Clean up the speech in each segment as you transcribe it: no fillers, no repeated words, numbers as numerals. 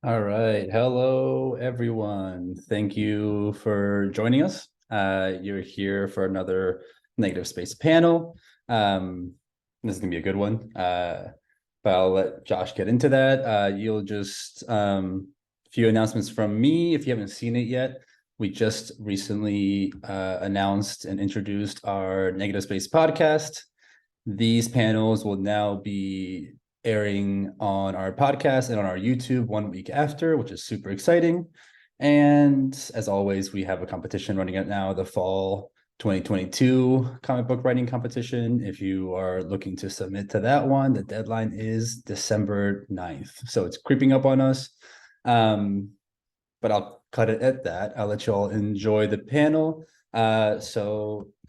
All right. Hello, everyone. Thank you for joining us. You're here for another negative space panel. This is going to be a good one. But I'll let Josh get into that. You'll just a few announcements from me if you haven't seen it yet. We just recently announced and introduced our negative space podcast. These panels will now be airing on our podcast and on our YouTube 1 week after, which is super exciting. And as always, we have a competition running out now, the fall 2022 comic book writing competition. If you are looking to submit to that one, the deadline is December 9th. So it's creeping up on us. But I'll cut it at that. I'll let you all enjoy the panel.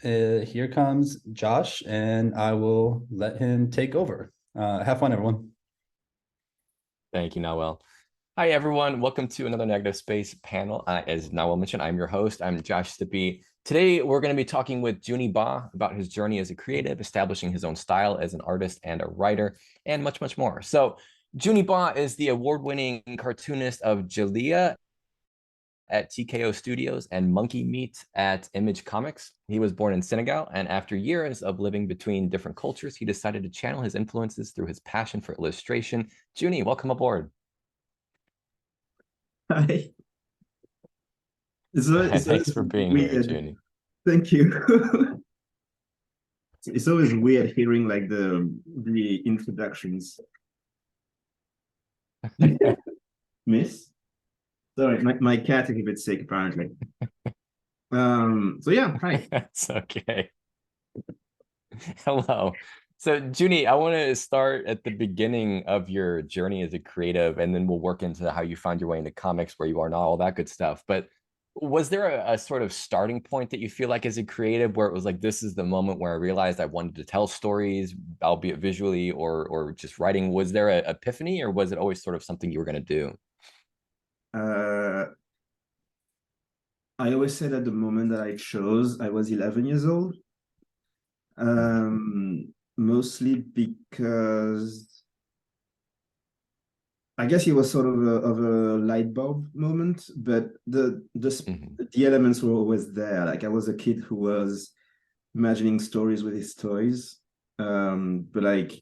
Here comes Josh, and I will let him take over. Have fun, everyone. Thank you, Nawel. Hi, everyone. Welcome to another Negative Space panel. As Nawel mentioned, I'm your host. I'm Josh Sippie. Today, we're going to be talking with Juni Ba about his journey as a creative, establishing his own style as an artist and a writer, and much, much more. So Juni Ba is the award-winning cartoonist of DJELIYA at TKO Studios and Monkey Meat at Image Comics. He was born in Senegal, and after years of living between different cultures, he decided to channel his influences through his passion for illustration. Juni, welcome aboard. Hi. Thanks for being here, Juni. Thank you. It's always weird hearing like the introductions. Miss? Sorry, my cat is a bit sick apparently. So yeah, hi. That's okay. Hello. So Juni, I want to start at the beginning of your journey as a creative, and then we'll work into how you found your way into comics, where you are now, all that good stuff. But was there a sort of starting point that you feel like as a creative where it was like, this is the moment where I realized I wanted to tell stories, albeit visually or just writing? Was there an epiphany, or was it always sort of something you were going to do? I always say that the moment that I chose, I was 11 years old. Mostly because I guess it was sort of a light bulb moment, but the elements were always there. Like I was a kid who was imagining stories with his toys, but like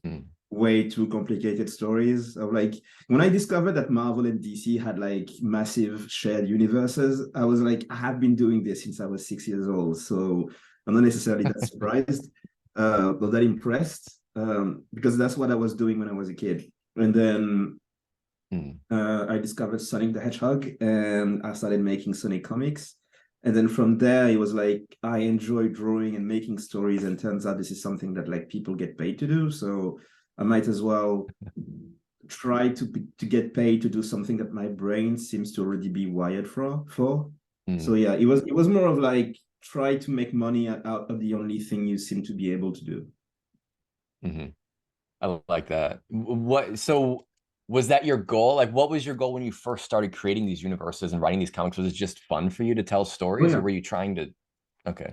way too complicated stories. Of like when I discovered that Marvel and DC had like massive shared universes, I was like, I have been doing this since I was 6 years old, so I'm not necessarily that surprised, but that impressed, because that's what I was doing when I was a kid. And then I discovered Sonic the Hedgehog, and I started making Sonic comics. And then from there, it was like, I enjoy drawing and making stories, and turns out this is something that like people get paid to do. So I might as well try to get paid to do something that my brain seems to already be wired for. So yeah, it was more of like, try to make money out of the only thing you seem to be able to do. I like that. So was that your goal? Like, what was your goal when you first started creating these universes and writing these comics? Was it just fun for you to tell stories, or were you trying to? Okay.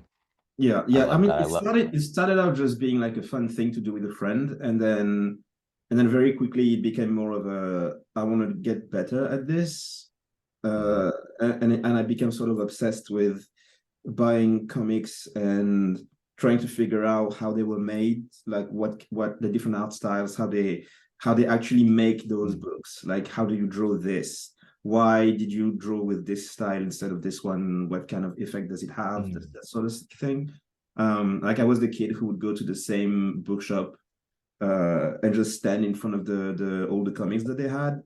Yeah. I mean, it started out just being like a fun thing to do with a friend, and then very quickly it became more of a, I want to get better at this, and I became sort of obsessed with buying comics and trying to figure out how they were made, like what the different art styles, how they actually make those books. Like, how do you draw this? Why did you draw with this style instead of this one? What kind of effect does it have? That sort of thing. Like I was the kid who would go to the same bookshop and just stand in front of the older comics that they had,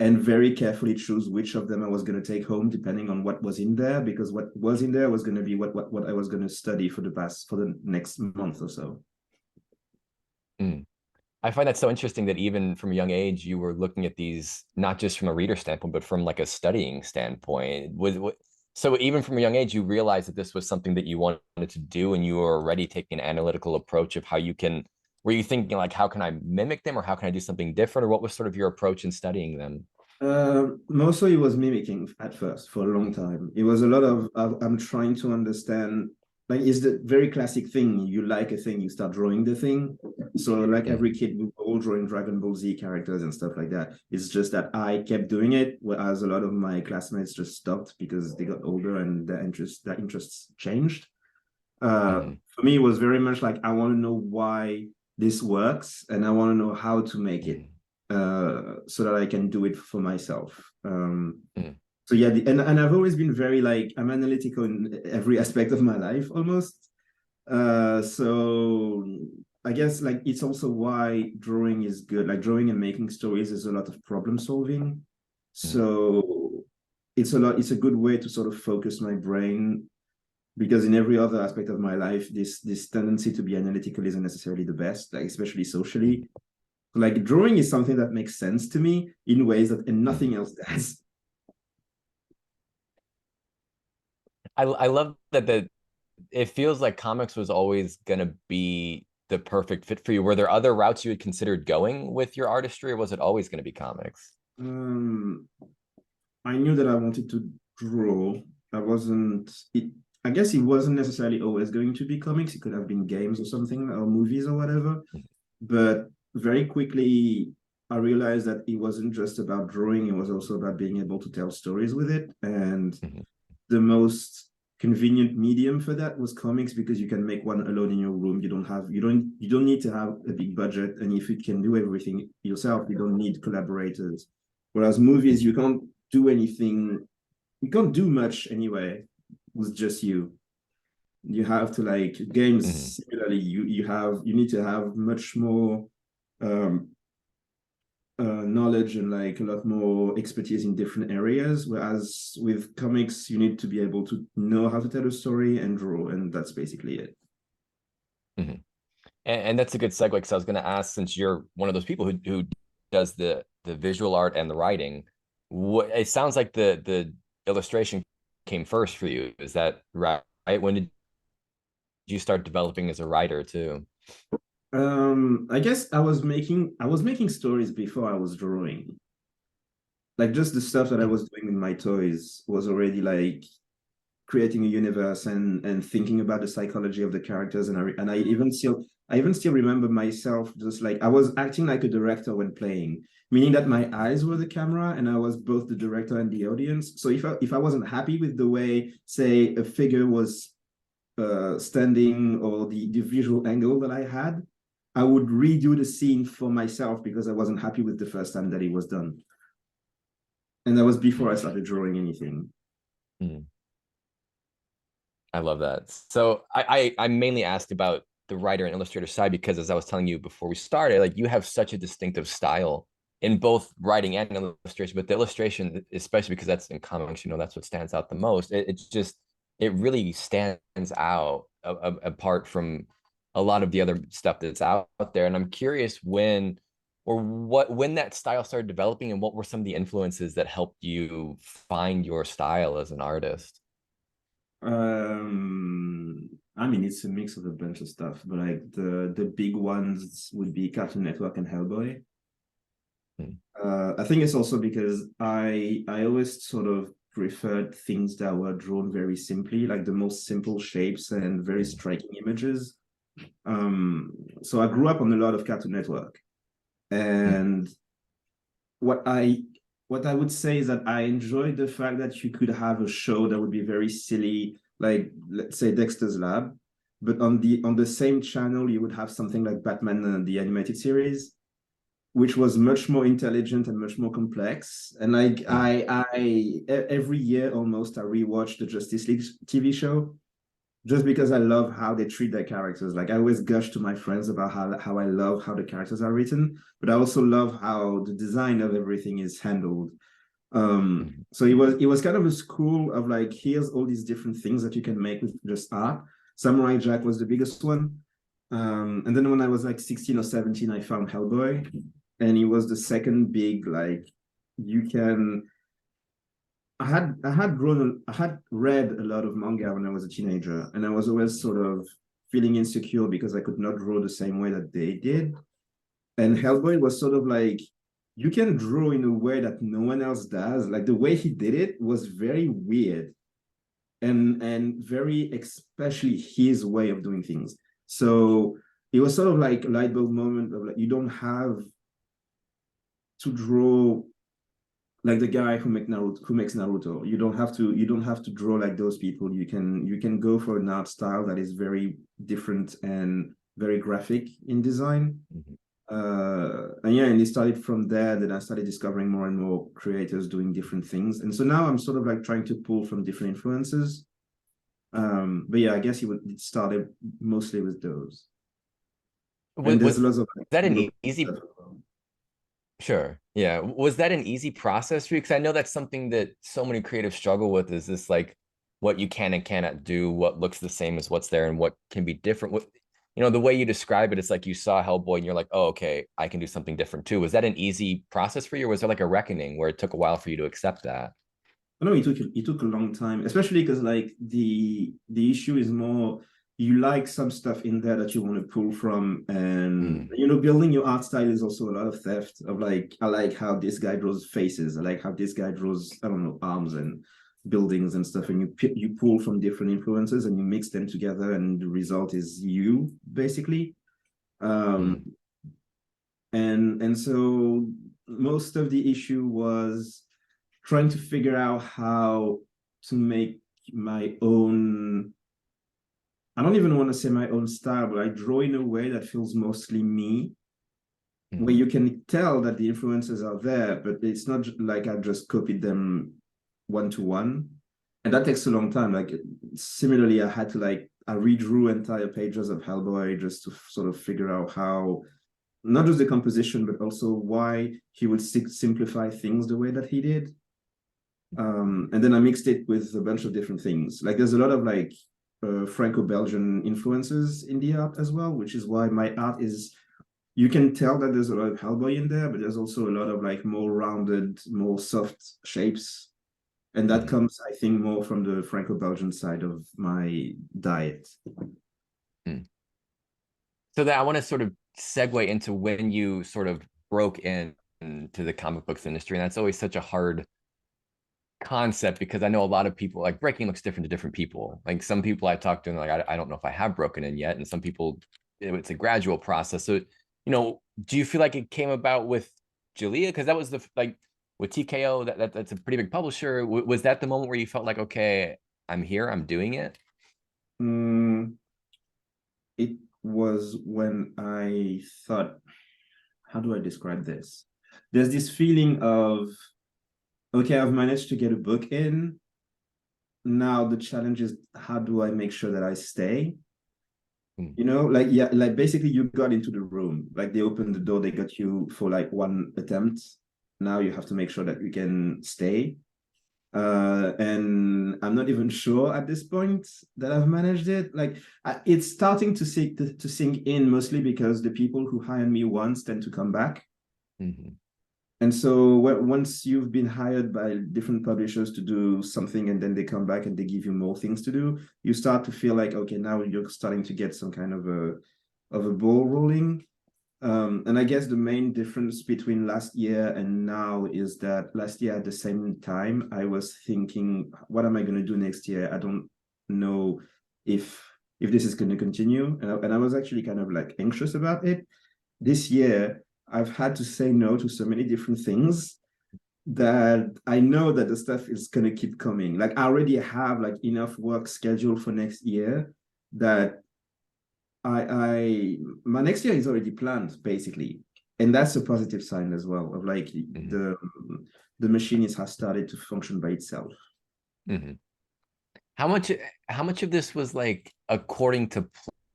and very carefully choose which of them I was going to take home, depending on what was in there, because what was in there was going to be what I was going to study for the next month or so. I find that so interesting that even from a young age, you were looking at these, not just from a reader standpoint, but from like a studying standpoint. So even from a young age, you realized that this was something that you wanted to do, and you were already taking an analytical approach of how you can, were you thinking like, how can I mimic them, or how can I do something different? Or what was sort of your approach in studying them? Mostly it was mimicking at first for a long time. It was a lot of I'm trying to understand like it's the very classic thing. You like a thing, you start drawing the thing. So like every kid, we were all drawing Dragon Ball Z characters and stuff like that. It's just that I kept doing it, whereas a lot of my classmates just stopped because they got older and their interests changed. For me, it was very much like, I want to know why this works and I want to know how to make it so that I can do it for myself. So yeah, and I've always been very like, I'm analytical in every aspect of my life almost. So I guess like it's also why drawing is good. Like drawing and making stories is a lot of problem solving. So it's a good way to sort of focus my brain, because in every other aspect of my life, this tendency to be analytical isn't necessarily the best, like especially socially. Like drawing is something that makes sense to me in ways that and nothing else does. I love that it feels like comics was always going to be the perfect fit for you. Were there other routes you had considered going with your artistry, or was it always going to be comics? I knew that I wanted to draw. I guess it wasn't necessarily always going to be comics. It could have been games or something, or movies or whatever. But very quickly, I realized that it wasn't just about drawing. It was also about being able to tell stories with it. And the most convenient medium for that was comics, because you can make one alone in your room. You don't need to have a big budget, and if you can do everything yourself, you don't need collaborators. Whereas movies, you can't do anything, you can't do much anyway with just you. You have to, like, games similarly, you need to have much more knowledge and like a lot more expertise in different areas, whereas with comics you need to be able to know how to tell a story and draw, and that's basically it. And that's a good segue, because I was going to ask, since you're one of those people who does the visual art and the writing, what it sounds like the illustration came first for you. Is that right? When did you start developing as a writer too? I guess I was making stories before I was drawing. Like just the stuff that I was doing with my toys was already like creating a universe and thinking about the psychology of the characters, and I even still remember myself just like I was acting like a director when playing, meaning that my eyes were the camera and I was both the director and the audience. So if I wasn't happy with the way, say, a figure was standing, or the visual angle that I had, I would redo the scene for myself because I wasn't happy with the first time that it was done. And that was before I started drawing anything. I love that. So I mainly asked about the writer and illustrator side because, as I was telling you before we started, like you have such a distinctive style in both writing and illustration, but the illustration, especially because that's in comics, that's what stands out the most. It really stands out apart from a lot of the other stuff that's out there. And I'm curious when that style started developing, and what were some of the influences that helped you find your style as an artist? I mean, it's a mix of a bunch of stuff, but like the big ones would be Cartoon Network and Hellboy. I think it's also because I always sort of preferred things that were drawn very simply, like the most simple shapes and very striking images. So I grew up on a lot of Cartoon Network, and what I would say is that I enjoyed the fact that you could have a show that would be very silly, like let's say Dexter's Lab, but on the same channel you would have something like Batman, the animated series, which was much more intelligent and much more complex. And like I every year almost I rewatch the Justice League TV show, just because I love how they treat their characters. Like I always gush to my friends about how I love how the characters are written, but I also love how the design of everything is handled. So it was kind of a school of like, here's all these different things that you can make with just art. Samurai Jack was the biggest one. And then when I was like 16 or 17, I found Hellboy, and it was the second big, like, you can I had read a lot of manga when I was a teenager, and I was always sort of feeling insecure because I could not draw the same way that they did. And Hellboy was sort of like, you can draw in a way that no one else does. Like the way he did it was very weird. and very especially his way of doing things. So it was sort of like a light bulb moment of like, you don't have to draw like the guy who makes Naruto. You don't have to draw like those people. You can go for an art style that is very different and very graphic in design. And it started from there. Then I started discovering more and more creators doing different things, and so now I'm sort of like trying to pull from different influences. But yeah, I guess it started mostly with those. And there's Was lots of like, that an easy? Sure. Yeah. Was that an easy process for you? Because I know that's something that so many creatives struggle with, is this like what you can and cannot do, what looks the same as what's there, and what can be different. What, the way you describe it, it's like you saw Hellboy and you're like, oh, okay, I can do something different too. Was that an easy process for you, or was there like a reckoning where it took a while for you to accept that? No, it took a long time, especially because like the issue is more, you like some stuff in there that you want to pull from, and building your art style is also a lot of theft of like, I like how this guy draws faces, I like how this guy draws, I don't know, arms and buildings and stuff, and you pull from different influences and you mix them together, and the result is you basically. And so most of the issue was trying to figure out how to make my own, I don't even want to say my own style, but I draw in a way that feels mostly me, where you can tell that the influences are there, but it's not like I just copied them one to one. And that takes a long time. Like similarly, I redrew entire pages of Hellboy just to sort of figure out how, not just the composition, but also why he would simplify things the way that he did. And then I mixed it with a bunch of different things. Like there's a lot of like Franco-Belgian influences in the art as well, which is why my art is, you can tell that there's a lot of Hellboy in there, but there's also a lot of like more rounded, more soft shapes. And that comes, I think, more from the Franco-Belgian side of my diet. So that I want to sort of segue into when you sort of broke into the comic books industry. And that's always such a hard concept, because I know a lot of people, like, breaking looks different to different people. Like some people I talk to, and like, I don't know if I have broken in yet. And some people, it's a gradual process. So, do you feel like it came about with DJELIYA? Because that was with TKO, that's a pretty big publisher. Was that the moment where you felt like, okay, I'm here, I'm doing it? It was when I thought, how do I describe this? There's this feeling of, okay, I've managed to get a book in. Now the challenge is, how do I make sure that I stay? Like basically you got into the room, like they opened the door, they got you for like one attempt. Now you have to make sure that you can stay. And I'm not even sure at this point that I've managed it. Like it's starting to sink in, mostly because the people who hired me once tend to come back. And so once you've been hired by different publishers to do something, and then they come back and they give you more things to do, you start to feel like, okay, now you're starting to get some kind of a ball rolling. And I guess the main difference between last year and now is that last year at the same time, I was thinking, what am I going to do next year? I don't know if this is going to continue. And I was actually kind of like anxious about it. This year, I've had to say no to so many different things that I know that the stuff is going to keep coming. Like I already have like enough work scheduled for next year that my next year is already planned basically, and that's a positive sign as well of like the machine has started to function by itself. How much of this was like according to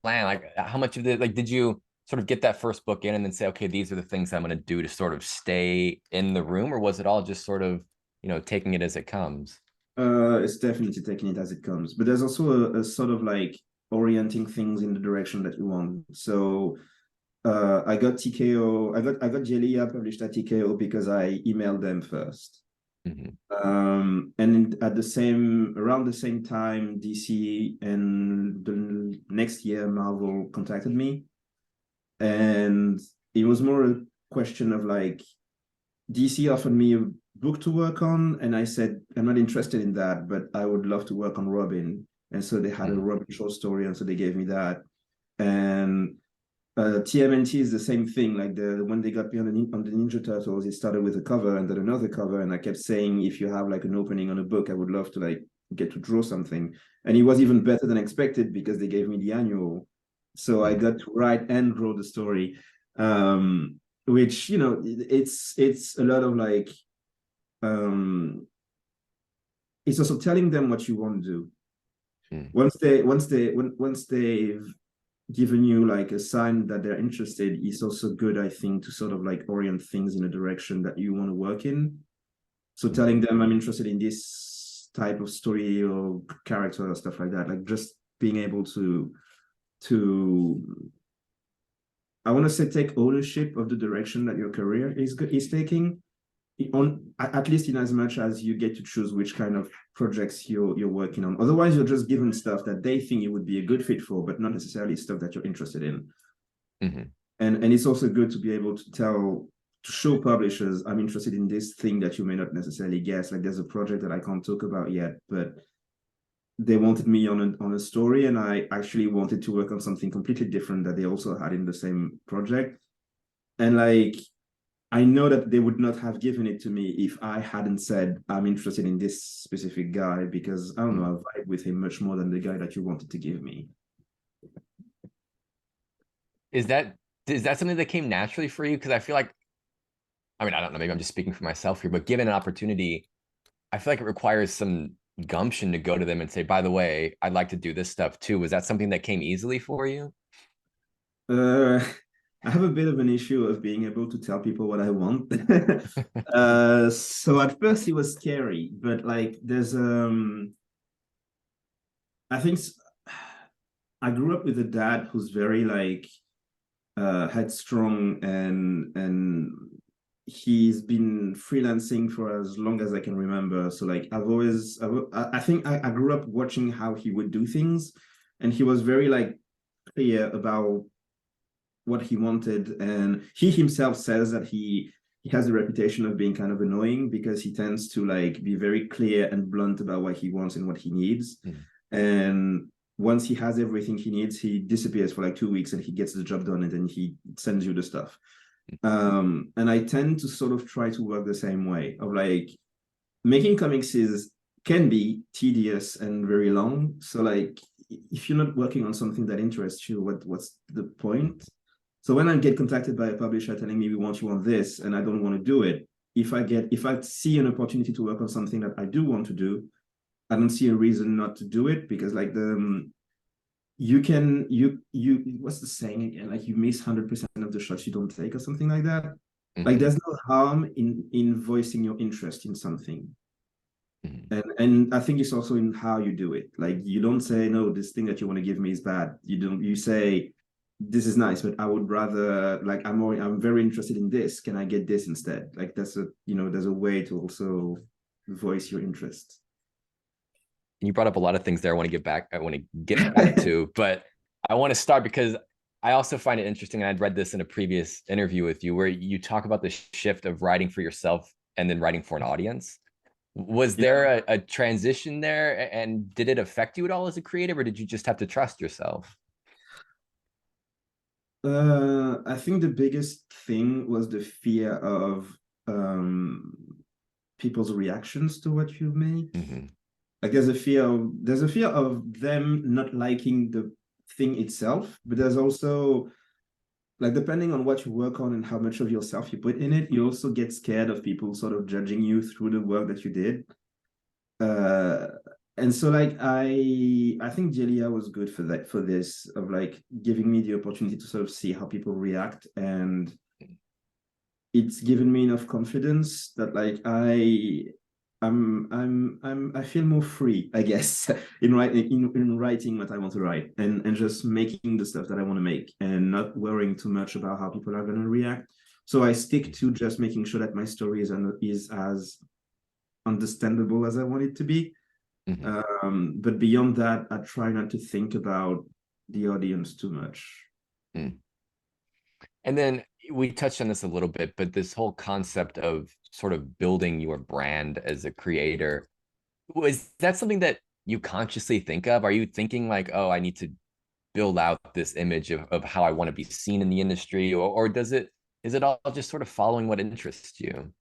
plan? Like how much of it, like, did you sort of get that first book in and then say, okay, these are the things I'm going to do to sort of stay in the room, or was it all just sort of taking it as it comes? It's definitely taking it as it comes, but there's also a sort of like orienting things in the direction that you want. So I got TKO, I got DJELIYA published at TKO because I emailed them first. And around the same time, DC and the next year Marvel contacted me, and it was more a question of like, DC offered me a book to work on, and I said, I'm not interested in that, but I would love to work on Robin. And so they had a Robin short story, and so they gave me that. And TMNT is the same thing. Like when they got me on the Ninja Turtles, it started with a cover and then another cover, and I kept saying, if you have like an opening on a book, I would love to like get to draw something. And it was even better than expected because they gave me the annual, so I got to write and draw the story. Which, you know, it's a lot of like, it's also telling them what you want to do. Once they've given you like a sign that they're interested, it's also good, I think, to sort of like orient things in a direction that you want to work in. So telling them I'm interested in this type of story or character or stuff like that, like just being able to I want to say take ownership of the direction that your career is taking, at least in as much as you get to choose which kind of projects you're working on. Otherwise, you're just given stuff that they think you would be a good fit for, but not necessarily stuff that you're interested in. And it's also good to be able to show publishers, I'm interested in this thing that you may not necessarily guess. Like there's a project that I can't talk about yet, but they wanted me on a story, and I actually wanted to work on something completely different that they also had in the same project. And like, I know that they would not have given it to me if I hadn't said, I'm interested in this specific guy, because I don't know, I vibe with him much more than the guy that you wanted to give me. Is that something that came naturally for you? Because I feel like, I mean, I don't know, maybe I'm just speaking for myself here, but given an opportunity, I feel like it requires some gumption to go to them and say, by the way, I'd like to do this stuff too. Was that something that came easily for you? I have a bit of an issue of being able to tell people what I want. So at first it was scary, but like there's I think I grew up with a dad who's very like headstrong, and he's been freelancing for as long as I can remember. So like I think I grew up watching how he would do things, and he was very like clear about what he wanted. And he himself says that he has a reputation of being kind of annoying because he tends to like be very clear and blunt about what he wants and what he needs. And once he has everything he needs, he disappears for like 2 weeks and he gets the job done, and then he sends you the stuff. And I tend to sort of try to work the same way, of like, making comics can be tedious and very long. So like, if you're not working on something that interests you, what's the point? So when I get contacted by a publisher telling me, we want you on this, and I don't want to do it, if I see an opportunity to work on something that I do want to do, I don't see a reason not to do it, because like what's the saying again? Like, you miss 100% of the shots you don't take, or something like that. Like, there's no harm in voicing your interest in something. And I think it's also in how you do it. Like, you don't say, no, this thing that you want to give me is bad. You say, this is nice, but I would rather, like, I'm very interested in this. Can I get this instead? Like, there's a way to also voice your interest. You brought up a lot of things there I want to get back to, but I want to start because I also find it interesting, and I'd read this in a previous interview with you, where you talk about the shift of writing for yourself and then writing for an audience. Was there a transition there, and did it affect you at all as a creative, or did you just have to trust yourself? I think the biggest thing was the fear of people's reactions to what you make. Like, there's a fear of them not liking the thing itself, but there's also, like, depending on what you work on and how much of yourself you put in it, you also get scared of people sort of judging you through the work that you did. And so, like, I think DJELIYA was good for this, of like giving me the opportunity to sort of see how people react, and it's given me enough confidence that like I feel more free, I guess, in writing what I want to write, and just making the stuff that I want to make, and not worrying too much about how people are going to react. So I stick to just making sure that my story is as understandable as I want it to be. But beyond that, I try not to think about the audience too much. And then we touched on this a little bit, but this whole concept of sort of building your brand as a creator, was that something that you consciously think of? Are you thinking like, oh, I need to build out this image of how I want to be seen in the industry, or is it all just sort of following what interests you?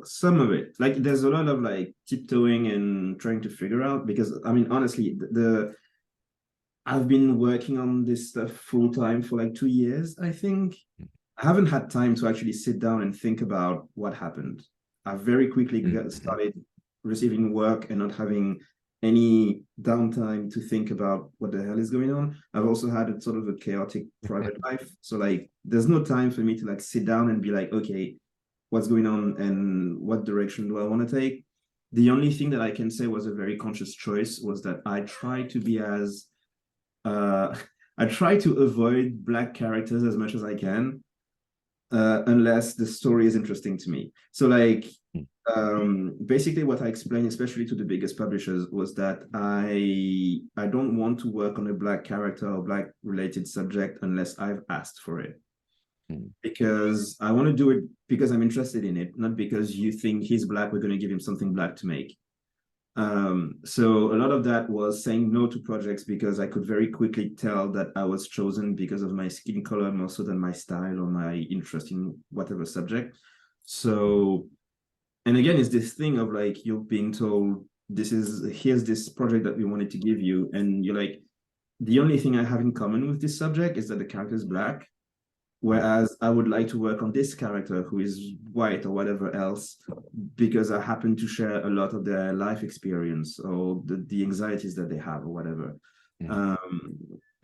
Some of it. Like there's a lot of like tiptoeing and trying to figure out because I mean honestly, the I've been working on this stuff full time for like 2 years, I think. I haven't had time to actually sit down and think about what happened. I very quickly started receiving work and not having any downtime to think about what the hell is going on. I've also had a sort of a chaotic private life. So like there's no time for me to like sit down and be like, okay, what's going on and what direction do I want to take? The only thing that I can say was a very conscious choice was that I try to be as uh I try to avoid black characters as much as I can, unless the story is interesting to me. So like basically what I explained, especially to the biggest publishers, was that I don't want to work on a black character or black related subject unless I've asked for it. Because I want to do it because I'm interested in it, not because you think he's black, we're going to give him something black to make. So a lot of that was saying no to projects because I could very quickly tell that I was chosen because of my skin color more so than my style or my interest in whatever subject. So, and again, it's this thing of like you're being told here's this project that we wanted to give you, and you're like, the only thing I have in common with this subject is that the character is black. Whereas I would like to work on this character who is white or whatever else, because I happen to share a lot of their life experience or the anxieties that they have or whatever.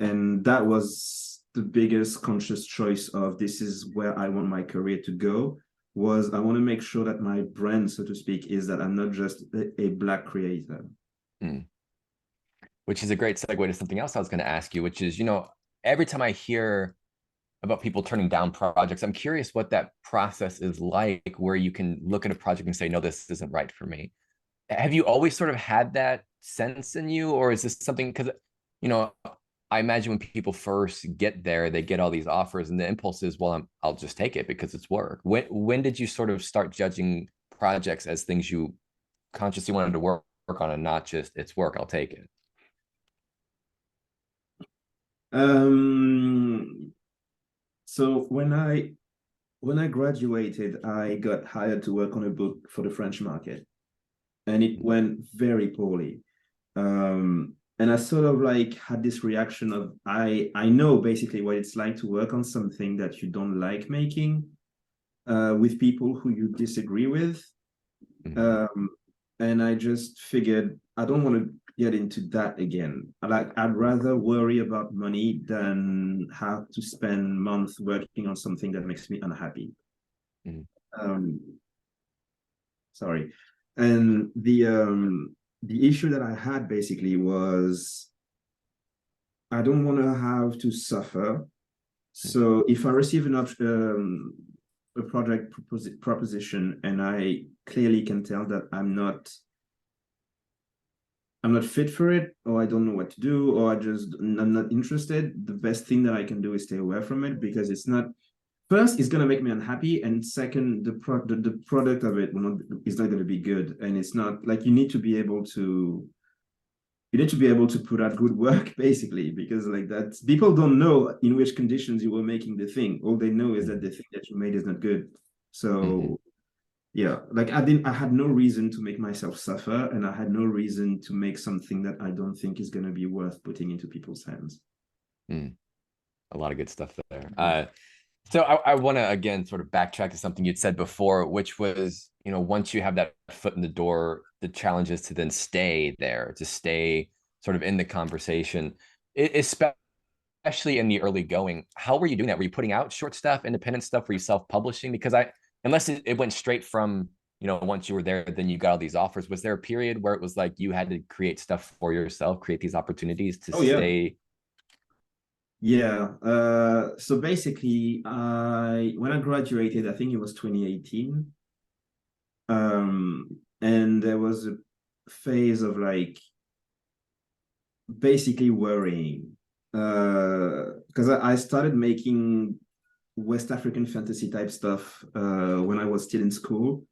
And that was the biggest conscious choice of this is where I want my career to go, was I want to make sure that my brand, so to speak, is that I'm not just a black creator. Which is a great segue to something else I was going to ask you, which is, every time I hear about people turning down projects, I'm curious what that process is like, where you can look at a project and say, no, this isn't right for me. Have you always sort of had that sense in you, or is this something, because I imagine when people first get there, they get all these offers and the impulse is, well, I'll just take it because it's work. When did you sort of start judging projects as things you consciously wanted to work on and not just it's work, I'll take it? So when I graduated, I got hired to work on a book for the French market, and it went very poorly. And I sort of like had this reaction of I know basically what it's like to work on something that you don't like making, with people who you disagree with. And I just figured I don't want to get into that again. I'd rather worry about money than have to spend months working on something that makes me unhappy. Sorry. And the issue that I had basically was I don't want to have to suffer. So if I receive a project proposition and I clearly can tell that I'm not fit for it, or I don't know what to do, or I'm not interested, the best thing that I can do is stay away from it, because it's not, first, it's going to make me unhappy, and second, the product of it is not going to be good. And it's not like you need to be able to put out good work, basically, because like that, people don't know in which conditions you were making the thing. All they know is that the thing that you made is not good. So yeah, like I had no reason to make myself suffer, and I had no reason to make something that I don't think is going to be worth putting into people's hands. A lot of good stuff there. So I want to, again, sort of backtrack to something you'd said before, which was, once you have that foot in the door, the challenge is to then stay there, to stay sort of in the conversation, especially in the early going. How were you doing that? Were you putting out short stuff, independent stuff? Were you self-publishing? Because unless it went straight from, once you were there, then you got all these offers. Was there a period where it was like you had to create stuff for yourself, create these opportunities to stay? Yeah. So basically, when I graduated, I think it was 2018. And there was a phase of like basically worrying, because I started making West African fantasy type stuff when I was still in school.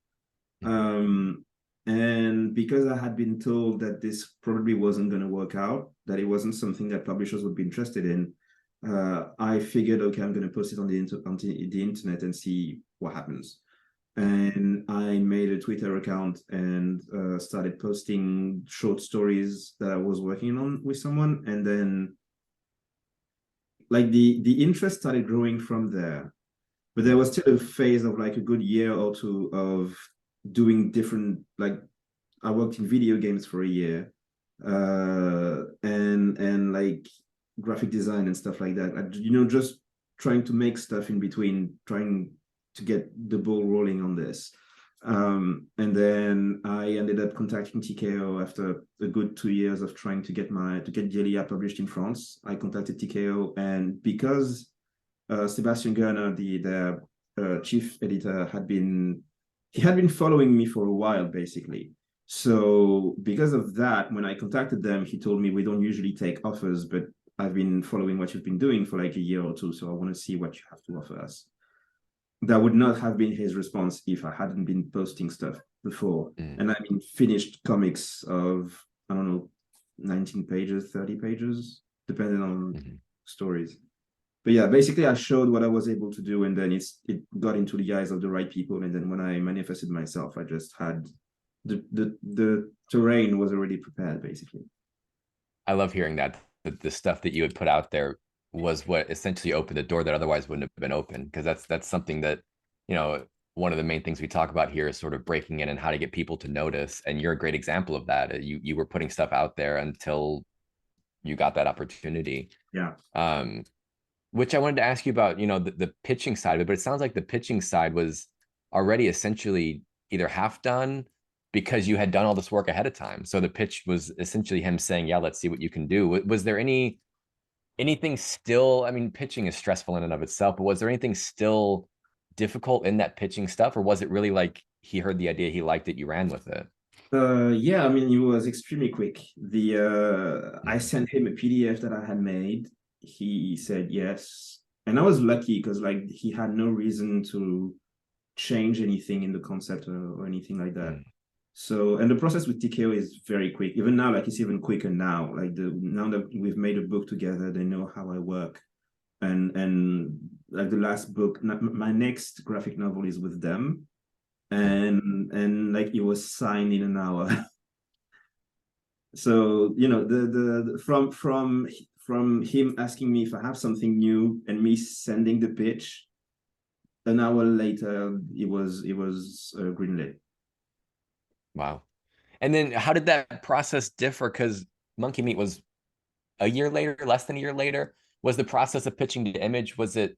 And because I had been told that this probably wasn't going to work out, that it wasn't something that publishers would be interested in, I figured, okay, I'm going to post it on the internet and see what happens. And I made a Twitter account and started posting short stories that I was working on with someone. And then like the interest started growing from there. But there was still a phase of like a good year or two of doing different, like I worked in video games for a year, and like graphic design and stuff like that. Just trying to make stuff in between, trying to get the ball rolling on this. And then I ended up contacting TKO after a good 2 years of trying to get DJELIYA published in France. I contacted TKO, and because Sebastian Gerner, their chief editor, had been following me for a while, basically. So because of that, when I contacted them, he told me, we don't usually take offers, but I've been following what you've been doing for like a year or two, so I want to see what you have to offer us. That would not have been his response if I hadn't been posting stuff before. And I mean, finished comics of, I don't know, 19 pages, 30 pages, depending on stories. But yeah, basically I showed what I was able to do, and then it got into the eyes of the right people. And then when I manifested myself, I just had the terrain was already prepared, basically. I love hearing that the stuff that you had put out there was what essentially opened the door that otherwise wouldn't have been open, because that's something that, one of the main things we talk about here is sort of breaking in and how to get people to notice. And you're a great example of that. You were putting stuff out there until you got that opportunity. Yeah. Which I wanted to ask you about, the pitching side of it, but it sounds like the pitching side was already essentially either half done because you had done all this work ahead of time. So the pitch was essentially him saying, yeah, let's see what you can do. Was there anything still, I mean, pitching is stressful in and of itself, but was there anything still difficult in that pitching stuff? Or was it really like he heard the idea, he liked it, you ran with it? Yeah, I mean, it was extremely quick. I sent him a PDF that I had made. He said yes, and I was lucky because like he had no reason to change anything in the concept or anything like that. So, and the process with TKO is very quick. Even now, like it's even quicker now. Like now that we've made a book together, they know how I work, and like the last book, my next graphic novel is with them, and like it was signed in an hour. So from him asking me if I have something new and me sending the pitch, an hour later it was greenlit. Wow. And then how did that process differ? Because Monkey Meat was a year later, less than a year later. Was the process of pitching to Image, was the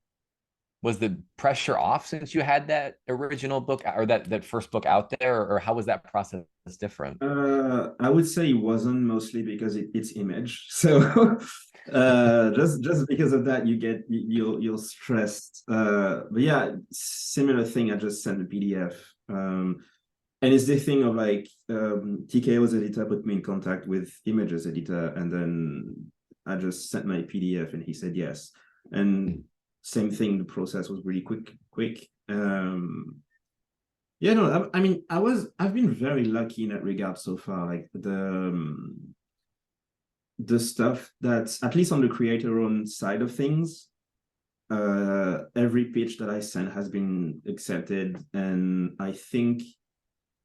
pressure off since you had that original book or that first book out there, or how was that process different? I would say it wasn't, mostly because it's Image. So just because of that, you're stressed. But yeah, similar thing. I just sent a PDF. And it's the thing of like TKO's editor put me in contact with Image's editor, and then I just sent my PDF and he said yes. And same thing, the process was really quick. Yeah, no, I mean, I've been very lucky in that regard so far. Like the stuff that's at least on the creator-owned side of things, every pitch that I sent has been accepted, and I think,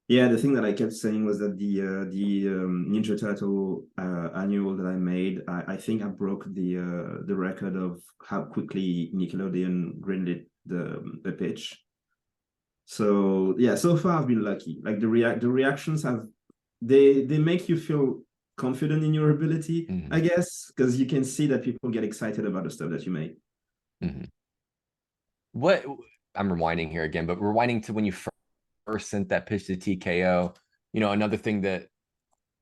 yeah, the thing that I kept saying was that the Ninja Turtle annual that I made, I think I broke the record of how quickly Nickelodeon greenlit the pitch. So yeah, so far I've been lucky. Like the reactions they make you feel confident in your ability, I guess, because you can see that people get excited about the stuff that you make. What, I'm rewinding here again, but rewinding to when you first sent that pitch to TKO, another thing that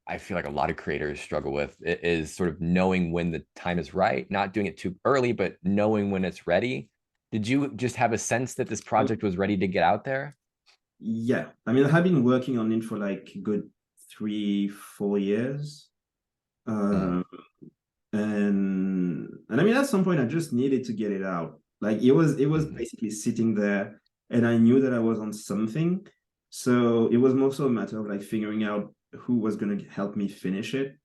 I feel like a lot of creators struggle with is sort of knowing when the time is right, not doing it too early, but knowing when it's ready. Did you just have a sense that this project was ready to get out there? Yeah, I mean, I have been working on it for like a good 3-4 years. And I mean, at some point I just needed to get it out. Like it was basically sitting there, and I knew that I was on something. So it was more so a matter of like figuring out who was going to help me finish it.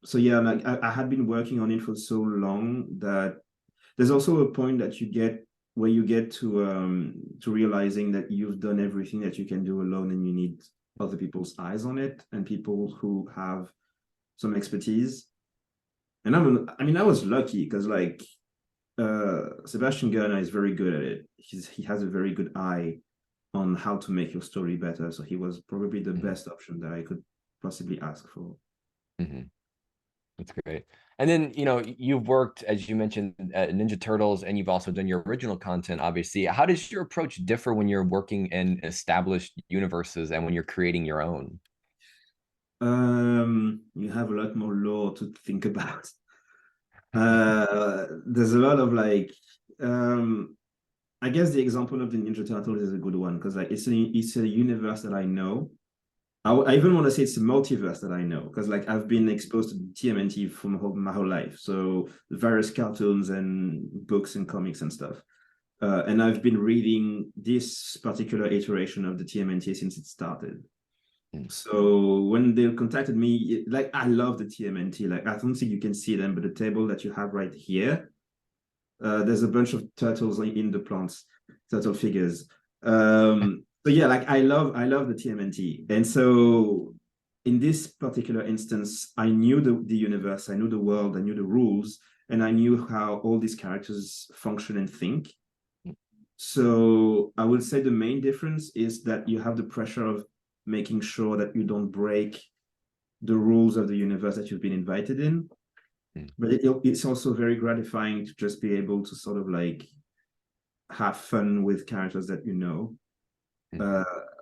So yeah, like I had been working on it for so long that there's also a point that you get where you get to realizing that you've done everything that you can do alone, and you need other people's eyes on it and people who have some expertise. And I mean, I was lucky because like Sebastian Gerner is very good at it. He has a very good eye on how to make your story better. So he was probably the best option that I could possibly ask for. That's great. And then, you know, you've worked, as you mentioned, at Ninja Turtles, and you've also done your original content, obviously. How does your approach differ when you're working in established universes and when you're creating your own? You have a lot more lore to think about. There's a lot of like, I guess the example of the Ninja Turtles is a good one because like it's a universe that I know. I even want to say it's a multiverse that I know because like I've been exposed to TMNT for my whole life. So various cartoons and books and comics and stuff. And I've been reading this particular iteration of the TMNT since it started. So when they contacted me, like I love the TMNT. Like I don't think you can see them, but the table that you have right here, there's a bunch of turtles in the plants, turtle figures. So yeah, like I love the TMNT. And so in this particular instance, I knew the universe, I knew the world, I knew the rules, and I knew how all these characters function and think. So I would say the main difference is that you have the pressure of making sure that you don't break the rules of the universe that you've been invited in. But it's also very gratifying to just be able to sort of like have fun with characters that you know.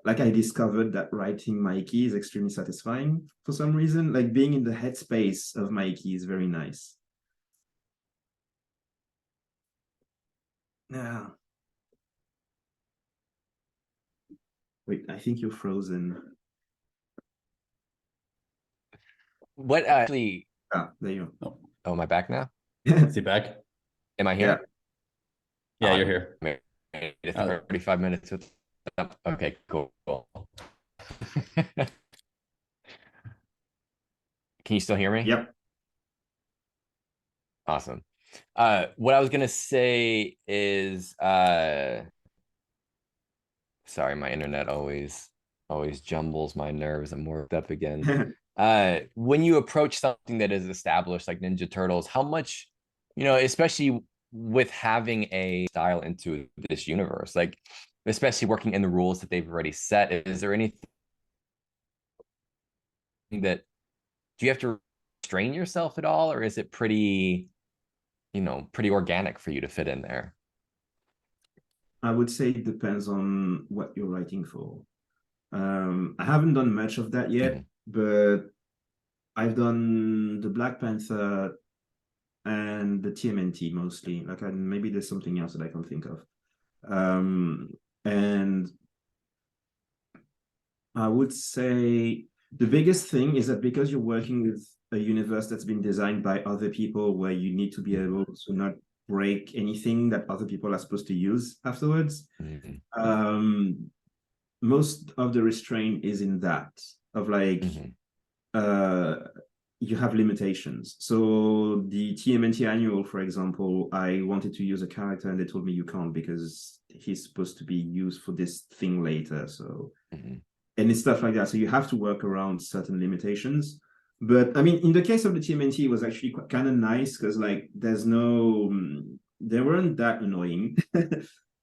Like I discovered that writing Mikey is extremely satisfying for some reason. Like being in the headspace of Mikey is very nice. Now, wait, I think you're frozen. What actually? There you go. Oh, am I back now? Is he back? Am I here? Yeah, you're here. 35 minutes with. Okay, cool. Can you still hear me? Yep. Awesome. What I was gonna say is, sorry, my internet always jumbles my nerves. I'm worked up again. When you approach something that is established like Ninja Turtles, how much, you know, especially with having a style into this universe, like especially working in the rules that they've already set, is there anything that, do you have to restrain yourself at all, or is it pretty, you know, pretty organic for you to fit in there? I would say it depends on what you're writing for. I haven't done much of that yet, but I've done the Black Panther and the TMNT mostly. Like maybe there's something else that I can think of. And I would say the biggest thing is that because you're working with a universe that's been designed by other people where you need to be able to not break anything that other people are supposed to use afterwards. Most of the restraint is in that of like you have limitations. So the TMNT annual, for example, I wanted to use a character and they told me you can't because he's supposed to be used for this thing later. So and it's stuff like that. So you have to work around certain limitations. But I mean, in the case of the TMNT, it was actually kind of nice because like they weren't that annoying.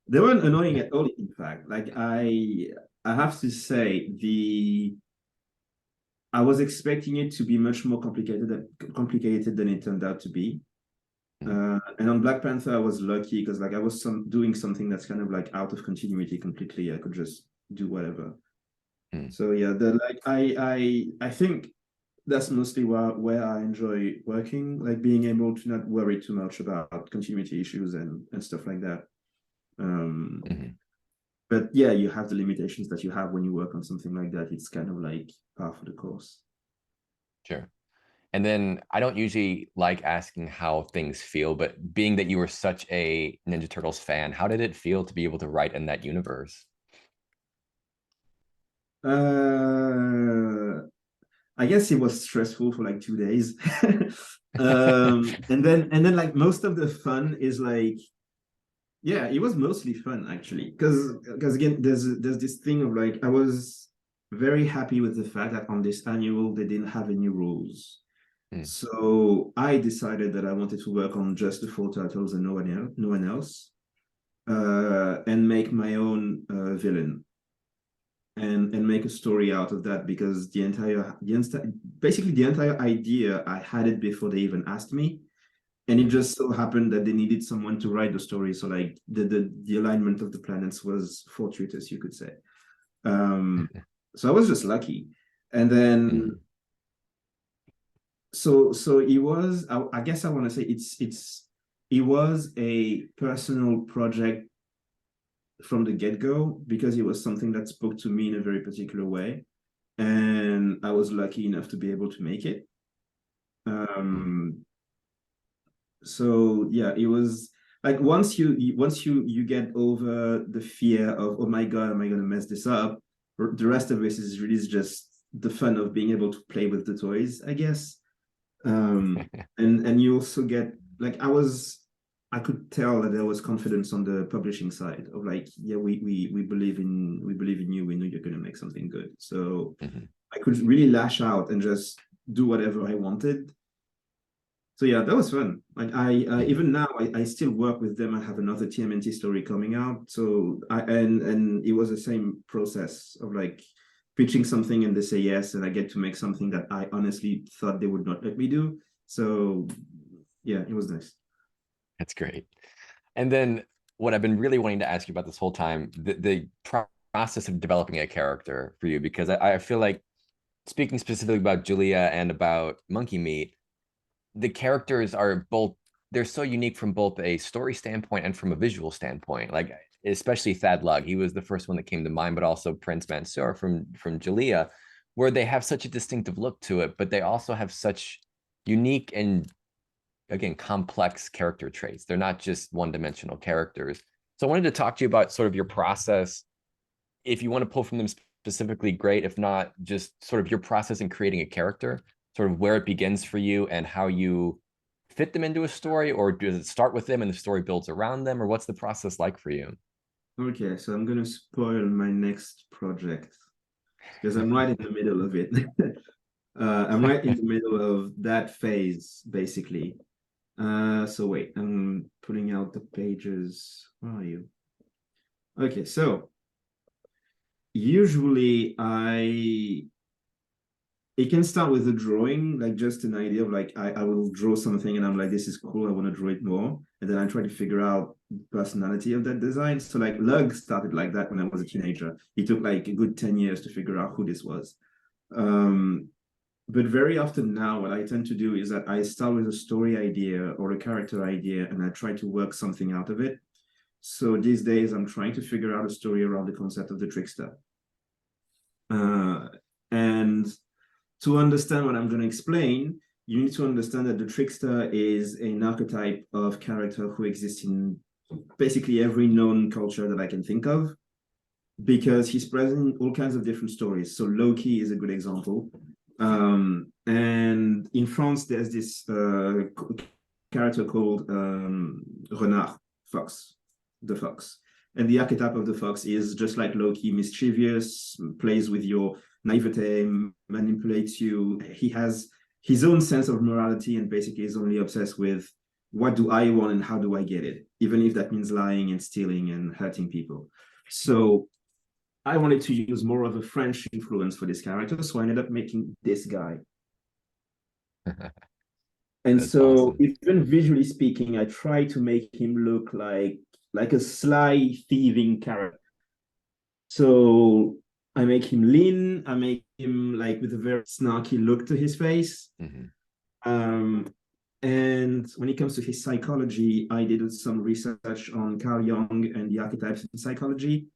They weren't annoying at all, in fact. Like I have to say I was expecting it to be much more complicated than it turned out to be. And on Black Panther, I was lucky because like I was doing something that's kind of like out of continuity completely. I could just do whatever. So yeah, I think that's mostly where I enjoy working, like being able to not worry too much about continuity issues and stuff like that. But yeah, you have the limitations that you have when you work on something like that. It's kind of like par for the course. Sure. And then I don't usually like asking how things feel, but being that you were such a Ninja Turtles fan, how did it feel to be able to write in that universe? I guess it was stressful for like 2 days. And then like most of the fun is like, yeah, it was mostly fun actually. Because again, there's this thing of like I was very happy with the fact that on this annual they didn't have any rules. Mm. So I decided that I wanted to work on just the four turtles and no one else, and make my own villain and make a story out of that because basically the entire idea I had it before they even asked me, and it just so happened that they needed someone to write the story. So like the alignment of the planets was fortuitous, you could say. So I was just lucky, and then. Mm. So it was I guess I want to say it was a personal project from the get-go because it was something that spoke to me in a very particular way, and I was lucky enough to be able to make it. So yeah, it was like once you get over the fear of, oh my god, am I gonna mess this up, the rest of it is really just the fun of being able to play with the toys, I guess. And you also get like I could tell that there was confidence on the publishing side of like, yeah, we believe in you, we know you're gonna make something good. So I could really lash out and just do whatever I wanted. So yeah, that was fun. Like even now I still work with them. I have another TMNT story coming out. So and it was the same process of like pitching something and they say yes, and I get to make something that I honestly thought they would not let me do. So yeah, it was nice. That's great. And then what I've been really wanting to ask you about this whole time, the process of developing a character for you, because I feel like speaking specifically about Julia and about Monkey Meat, the characters are both, they're so unique from both a story standpoint and from a visual standpoint. Like especially Thad Lug, he was the first one that came to mind, but also Prince Mansoor from Jalea, where they have such a distinctive look to it, but they also have such unique and again complex character traits. They're not just one-dimensional characters. So I wanted to talk to you about sort of your process. If you want to pull from them specifically, great. If not, just sort of your process in creating a character, sort of where it begins for you and how you fit them into a story, or does it start with them and the story builds around them, or what's the process like for you? Okay, so I'm gonna spoil my next project because I'm right in the middle of it. I'm right in the middle of that phase, basically. So wait, I'm pulling out the pages. Where are you? Okay, so usually it can start with a drawing, like just an idea of like I will draw something and I'm like, this is cool, I want to draw it more. And then I try to figure out the personality of that design. So like Lug started like that when I was a teenager. It took like a good 10 years to figure out who this was. But very often now, what I tend to do is that I start with a story idea or a character idea and I try to work something out of it. So these days, I'm trying to figure out a story around the concept of the trickster. And to understand what I'm going to explain, you need to understand that the trickster is an archetype of character who exists in basically every known culture that I can think of, because he's present in all kinds of different stories. So Loki is a good example. And in France, there's this character called Renard, Fox, the fox. And the archetype of the fox is just like Loki, mischievous, plays with your naivete, manipulates you. He has his own sense of morality and basically is only obsessed with what do I want and how do I get it, even if that means lying and stealing and hurting people. So I wanted to use more of a French influence for this character, so I ended up making this guy. And That's so awesome. even visually speaking, I try to make him look like a sly thieving character. So I make him lean, I make him like with a very snarky look to his face. And when it comes to his psychology, I did some research on Carl Jung and the archetypes in psychology,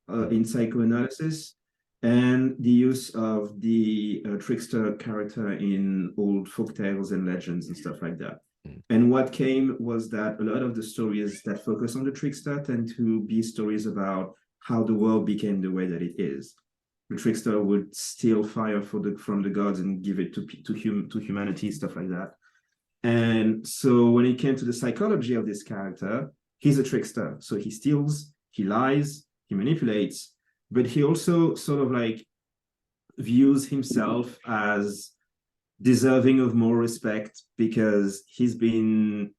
in psychoanalysis. and the use of the trickster character in old folk tales and legends and stuff like that. And what came was that a lot of the stories that focus on the trickster tend to be stories about how the world became the way that it is. The trickster would steal fire from the gods and give it to humanity, stuff like that. And so when it came to the psychology of this character, he's a trickster. So he steals, he lies, he manipulates, but he also sort of like views himself as deserving of more respect because he's been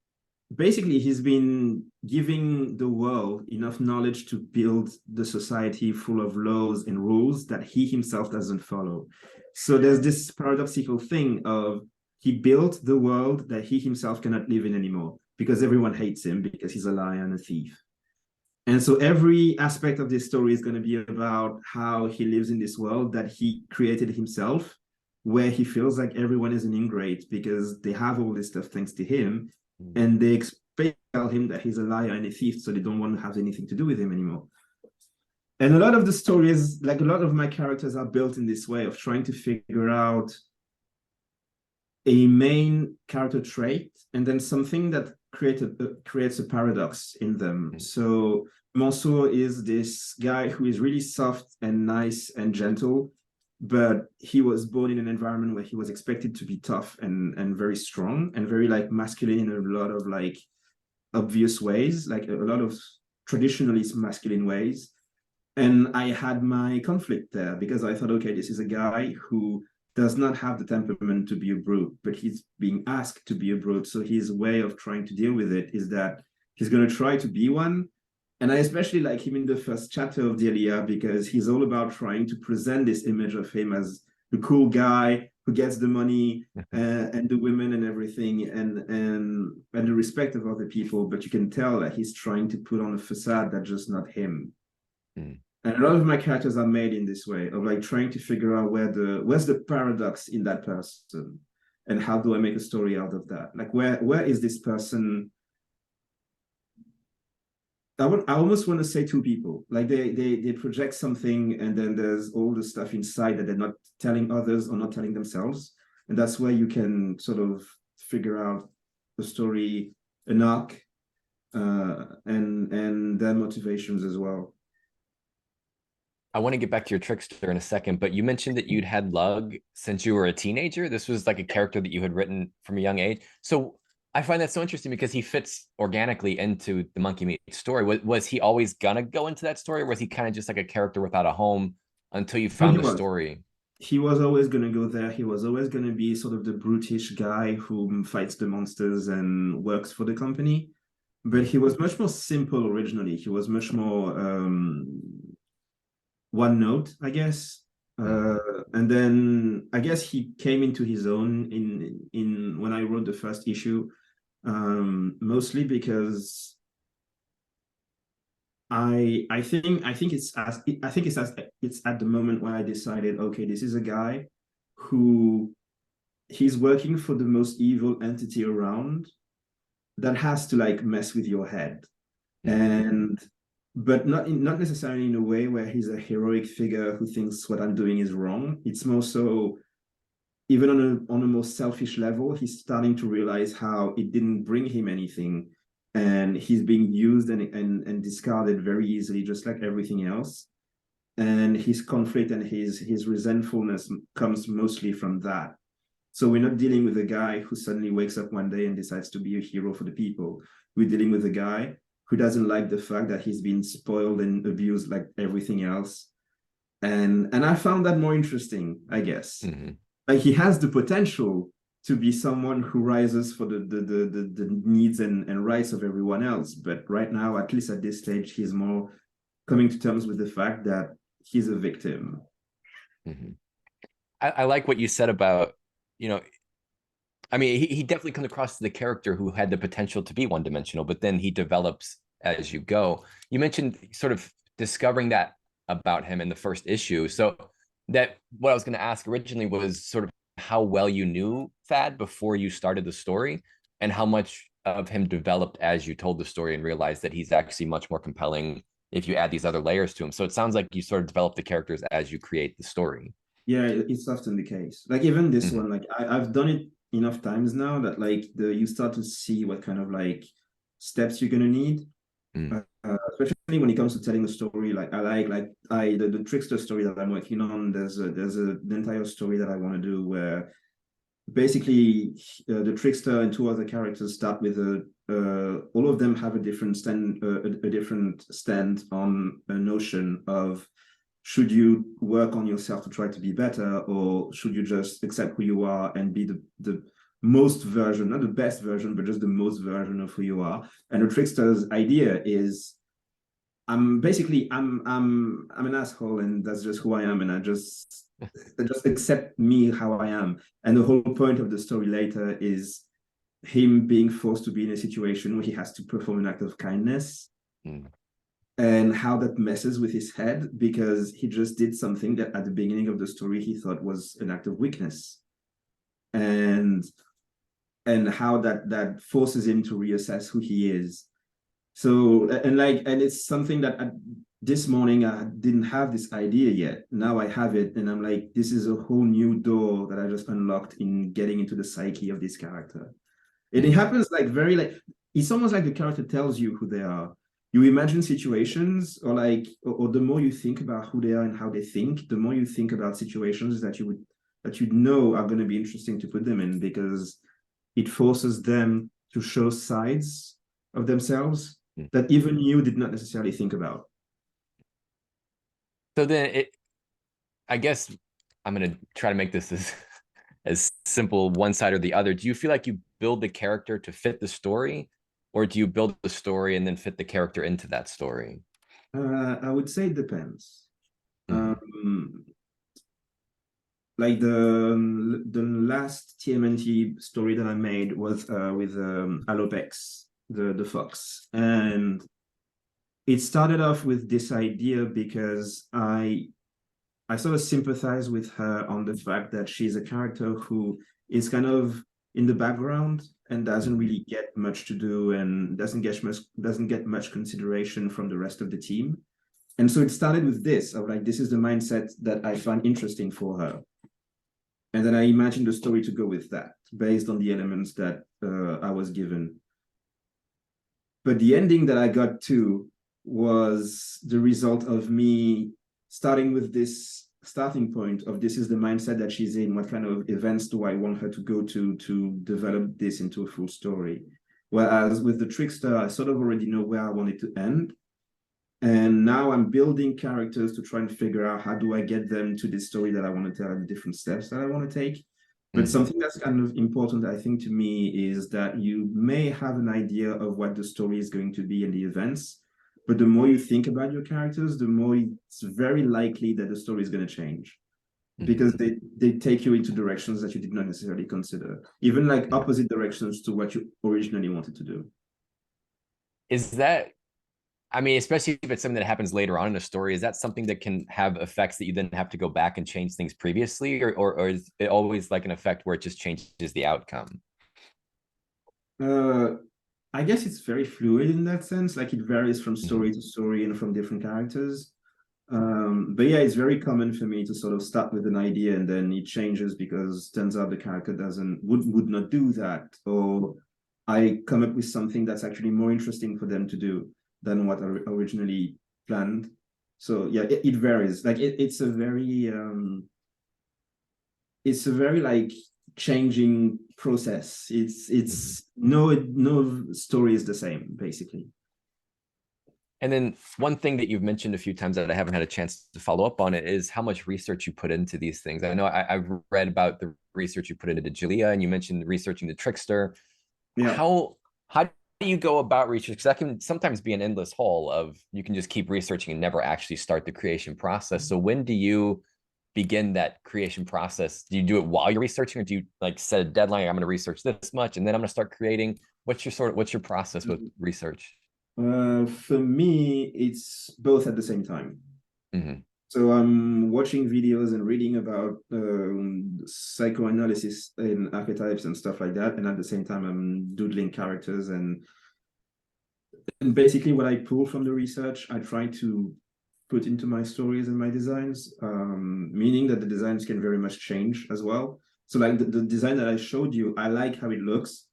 giving the world enough knowledge to build the society full of laws and rules that he himself doesn't follow. So there's this paradoxical thing of he built the world that he himself cannot live in anymore because everyone hates him because he's a liar and a thief. And so every aspect of this story is going to be about how he lives in this world that he created himself, where he feels like everyone is an ingrate because they have all this stuff thanks to him, and they tell him that he's a liar and a thief, so they don't want to have anything to do with him anymore. And a lot of the stories, like a lot of my characters, are built in this way of trying to figure out a main character trait and then something that creates a paradox in them. So Mansour is this guy who is really soft and nice and gentle, but he was born in an environment where he was expected to be tough and very strong and very like masculine in a lot of like obvious ways, like a lot of traditionally masculine ways. And I had my conflict there because I thought, okay, this is a guy who does not have the temperament to be a brute, but he's being asked to be a brute. So his way of trying to deal with it is that he's going to try to be one. And I especially like him in the first chapter of DJELIYA because he's all about trying to present this image of him as the cool guy who gets the money and the women and everything and the respect of other people. But you can tell that he's trying to put on a facade that's just not him. And a lot of my characters are made in this way of like trying to figure out where's the paradox in that person and how do I make a story out of that? Like where is this person? I almost want to say two people, like they project something and then there's all the stuff inside that they're not telling others or not telling themselves. And that's where you can sort of figure out the story, an arc, and their motivations as well. I want to get back to your trickster in a second, but you mentioned that you'd had Lug since you were a teenager. This was like a character that you had written from a young age. So I find that so interesting because he fits organically into the Monkey Meat story. Was he always gonna go into that story, or was he kind of just like a character without a home until you found the story? He was always going to go there. He was always going to be sort of the brutish guy who fights the monsters and works for the company. But he was much more simple originally. He was much more one note, I guess. And then I guess he came into his own in when I wrote the first issue, mostly because I think it's at the moment where I decided, okay, this is a guy who he's working for the most evil entity around that has to like mess with your head, but not necessarily in a way where he's a heroic figure who thinks what I'm doing is wrong. It's more so, even on a more selfish level, he's starting to realize how it didn't bring him anything. And he's being used and discarded very easily, just like everything else. And his conflict and his resentfulness comes mostly from that. So we're not dealing with a guy who suddenly wakes up one day and decides to be a hero for the people. We're dealing with a guy who doesn't like the fact that he's been spoiled and abused like everything else. And I found that more interesting, I guess. Like he has the potential to be someone who rises for the needs and rights of everyone else. But right now, at least at this stage, he's more coming to terms with the fact that he's a victim. I like what you said about, I mean, he definitely comes across as the character who had the potential to be one-dimensional, but then he develops as you go. You mentioned sort of discovering that about him in the first issue. So that what I was going to ask originally was sort of how well you knew Thad before you started the story and how much of him developed as you told the story and realized that he's actually much more compelling if you add these other layers to them. So it sounds like you sort of develop the characters as you create the story. Yeah, it's often the case. Like even this one, like I've done it enough times now that like you start to see what kind of like steps you're gonna need. Especially when it comes to telling a story. Like the trickster story that I'm working on. There's an entire story that I want to do where basically the trickster and two other characters start with all of them have a different stand on a notion of, should you work on yourself to try to be better, or should you just accept who you are and be the most version, not the best version, but just the most version of who you are? And the trickster's idea is, I'm an asshole, and that's just who I am, and I just accept me how I am. And the whole point of the story later is him being forced to be in a situation where he has to perform an act of kindness. And how that messes with his head, because he just did something that at the beginning of the story he thought was an act of weakness, and how that forces him to reassess who he is. So and it's something that this morning I didn't have this idea yet. Now I have it, and I'm like, this is a whole new door that I just unlocked in getting into the psyche of this character. And it happens it's almost like the character tells you who they are. You imagine situations, or the more you think about who they are and how they think, the more you think about situations that you know are going to be interesting to put them in, because it forces them to show sides of themselves that even you did not necessarily think about. So then I guess I'm going to try to make this as simple one side or the other. Do you feel like you build the character to fit the story, or do you build the story and then fit the character into that story? I would say it depends. Like the last TMNT story that I made was with Alopex, the fox, and it started off with this idea because I sort of sympathize with her on the fact that she's a character who is kind of in the background and doesn't really get much to do, and doesn't get much consideration from the rest of the team. And so it started with this, of like, this is the mindset that I find interesting for her. And then I imagined the story to go with that, based on the elements that I was given. But the ending that I got to was the result of me starting with this starting point of, this is the mindset that she's in, what kind of events do I want her to go to develop this into a full story. Whereas with the trickster, I sort of already know where I want it to end. And now I'm building characters to try and figure out, how do I get them to this story that I want to tell, and the different steps that I want to take. But something that's kind of important, I think, to me, is that you may have an idea of what the story is going to be in the events, but the more you think about your characters, the more it's very likely that the story is going to change, because they take you into directions that you did not necessarily consider, even like opposite directions to what you originally wanted to do. Is that, I mean, especially if it's something that happens later on in a story, is that something that can have effects that you then have to go back and change things previously, or is it always like an effect where it just changes the outcome? I guess it's very fluid in that sense. Like, it varies from story to story and from different characters. But yeah, it's very common for me to sort of start with an idea and then it changes because turns out the character would not do that, or I come up with something that's actually more interesting for them to do than what I originally planned. So yeah, it varies. Like it's a very like changing process. It's no story is the same, basically. And then one thing that you've mentioned a few times that I haven't had a chance to follow up on it is how much research you put into these things. I know I've read about the research you put into DJELIYA, and you mentioned researching the trickster. Yeah. How do you go about research? Because that can sometimes be an endless haul of, you can just keep researching and never actually start the creation process. So when do you begin that creation process? Do you do it while you're researching, or do you like set a deadline? I'm going to research this much and then I'm going to start creating. What's your process with research? For me, it's both at the same time. So I'm watching videos and reading about psychoanalysis and archetypes and stuff like that, and at the same time I'm doodling characters and and basically what I pull from the research, I try to put into my stories and my designs, meaning that the designs can very much change as well. So like the design that I showed you, I like how it looks,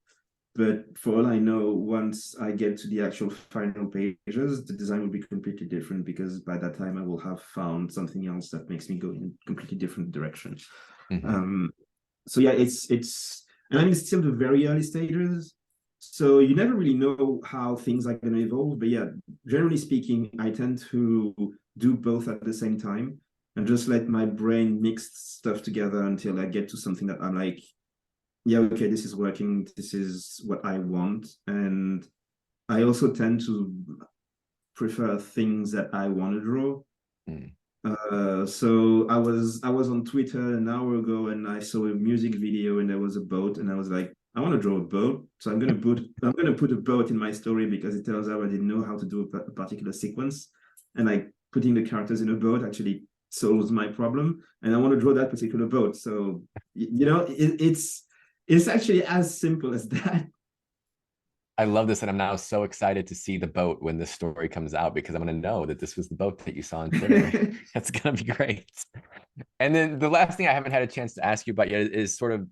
but for all I know, once I get to the actual final pages, the design will be completely different, because by that time I will have found something else that makes me go in a completely different direction. So yeah, and I mean, it's still the very early stages, so you never really know how things are going to evolve. But yeah, generally speaking, I tend to do both at the same time and just let my brain mix stuff together until I get to something that I'm like, yeah, okay, this is working, this is what I want. And I also tend to prefer things that I want to draw. So I was on Twitter an hour ago, and I saw a music video, and there was a boat, and I was like, I want to draw a boat, so I'm gonna put a boat in my story, because it turns out I didn't know how to do a particular sequence, and like putting the characters in a boat actually solves my problem, and I want to draw that particular boat. So you know, it's actually as simple as that. I love this, and I'm now so excited to see the boat when this story comes out, because I'm going to know that this was the boat that you saw on Twitter. That's going to be great. And then the last thing I haven't had a chance to ask you about yet is sort of,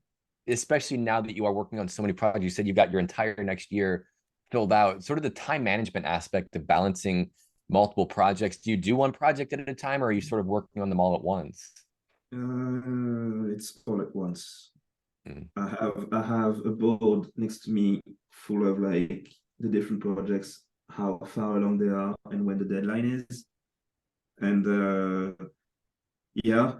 especially now that you are working on so many projects, you said you've got your entire next year filled out, sort of the time management aspect of balancing multiple projects. Do you do one project at a time, or are you sort of working on them all at once? It's all at once. I have a board next to me full of like the different projects, how far along they are, and when the deadline is. And yeah,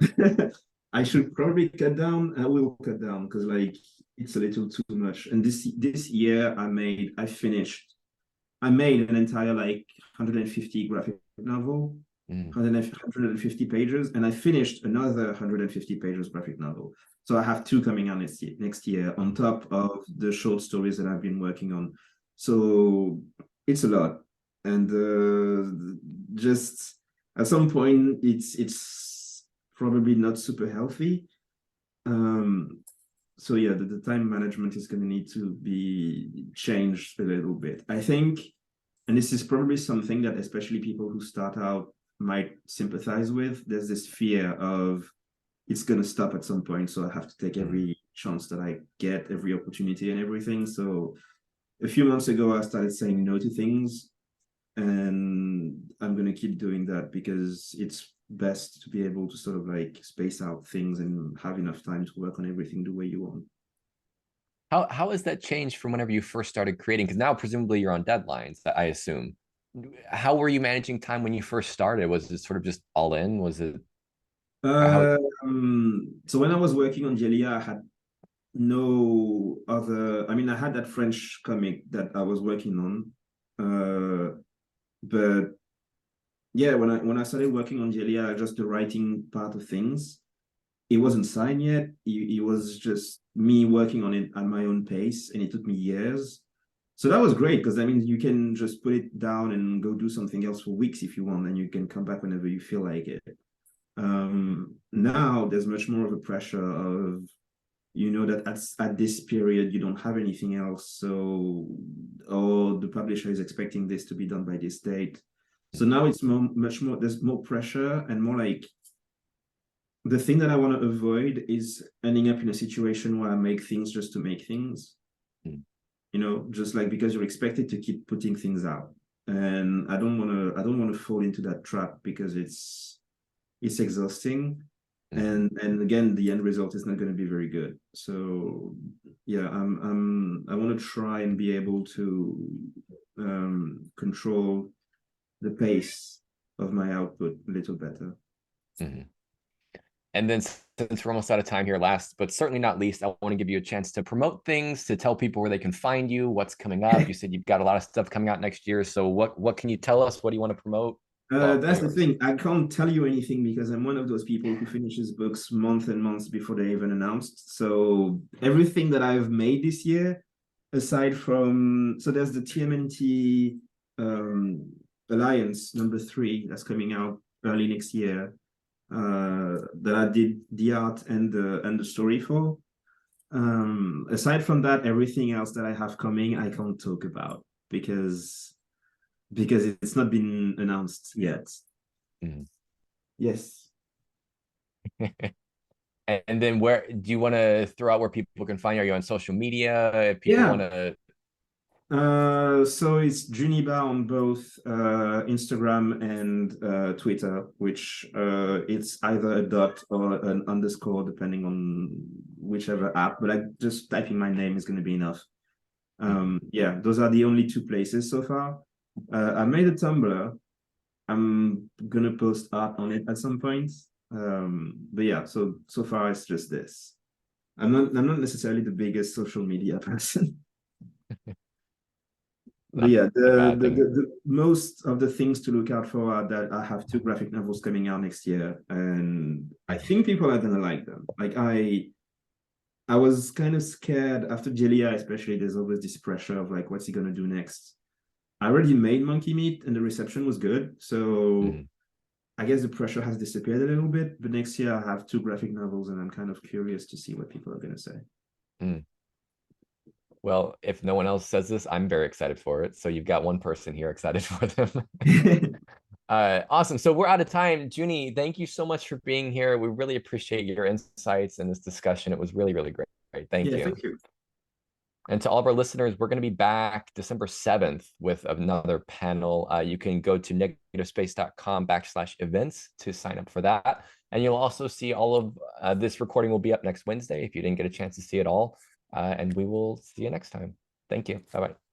I should probably cut down. I will cut down, because like it's a little too much. And this year I made an entire like 150 graphic novel, 150 pages, and I finished another 150 pages graphic novel. So I have two coming out next year on top of the short stories that I've been working on. So it's a lot. And just at some point, it's probably not super healthy. So yeah, the time management is going to need to be changed a little bit, I think. And this is probably something that especially people who start out might sympathize with. There's this fear of, it's going to stop at some point, so I have to take every chance that I get, every opportunity and everything. So a few months ago, I started saying no to things, and I'm going to keep doing that, because it's best to be able to sort of like space out things and have enough time to work on everything the way you want. How has that changed from whenever you first started creating? Because now presumably you're on deadlines, I assume. How were you managing time when you first started? Was it sort of just all in? Was it so when I was working on DJELIYA, I had no other. I mean, I had that French comic that I was working on, but yeah, when I started working on DJELIYA, just the writing part of things, it wasn't signed yet. It was just me working on it at my own pace, and it took me years. So that was great, because that means you can just put it down and go do something else for weeks if you want, and you can come back whenever you feel like it. Now there's much more of a pressure of, you know, that at this period you don't have anything else, so the publisher is expecting this to be done by this date. So now it's much more, there's more pressure, and more like, the thing that I want to avoid is ending up in a situation where I make things just to make things. You know, just like, because you're expected to keep putting things out, and I don't want to fall into that trap, because it's exhausting, and again, the end result is not going to be very good. So yeah, I want to try and be able to control the pace of my output a little better. And then, since we're almost out of time here, last but certainly not least, I want to give you a chance to promote things, to tell people where they can find you, what's coming up. You said you've got a lot of stuff coming out next year, so what can you tell us? What do you want to promote? That's the thing. I can't tell you anything, because I'm one of those people who finishes books months and months before they're even announced. So everything that I've made this year, aside from, so there's the TMNT Alliance #3 that's coming out early next year, that I did the art and the story for. Aside from that, everything else that I have coming, I can't talk about, because because it's not been announced yet. Mhm. Yes. And then where do you want to throw out where people can find you? Are you on social media? If people Yeah. want to. So it's Juni Ba on both Instagram and Twitter, which it's either a dot or an underscore depending on whichever app. But just typing my name is going to be enough. Yeah, those are the only two places so far. I made a Tumblr. I'm gonna post art on it at some point. But yeah, so far it's just this. I'm not necessarily the biggest social media person. But yeah, the most of the things to look out for are that I have 2 graphic novels coming out next year, and I think people are gonna like them. Like I was kind of scared after DJELIYA, especially. There's always this pressure of like, what's he gonna do next? I already made Monkey Meat, and the reception was good, so I guess the pressure has disappeared a little bit. But next year I have 2 graphic novels, and I'm kind of curious to see what people are gonna say. Well, if no one else says this, I'm very excited for it. So you've got one person here excited for them. Awesome. So we're out of time. Juni, thank you so much for being here. We really appreciate your insights in this discussion. It was really, really great. Thank you. Thank you. And to all of our listeners, we're going to be back December 7th with another panel. You can go to negativespace.com/events to sign up for that. And you'll also see all of this recording will be up next Wednesday if you didn't get a chance to see it all. And we will see you next time. Thank you. Bye-bye.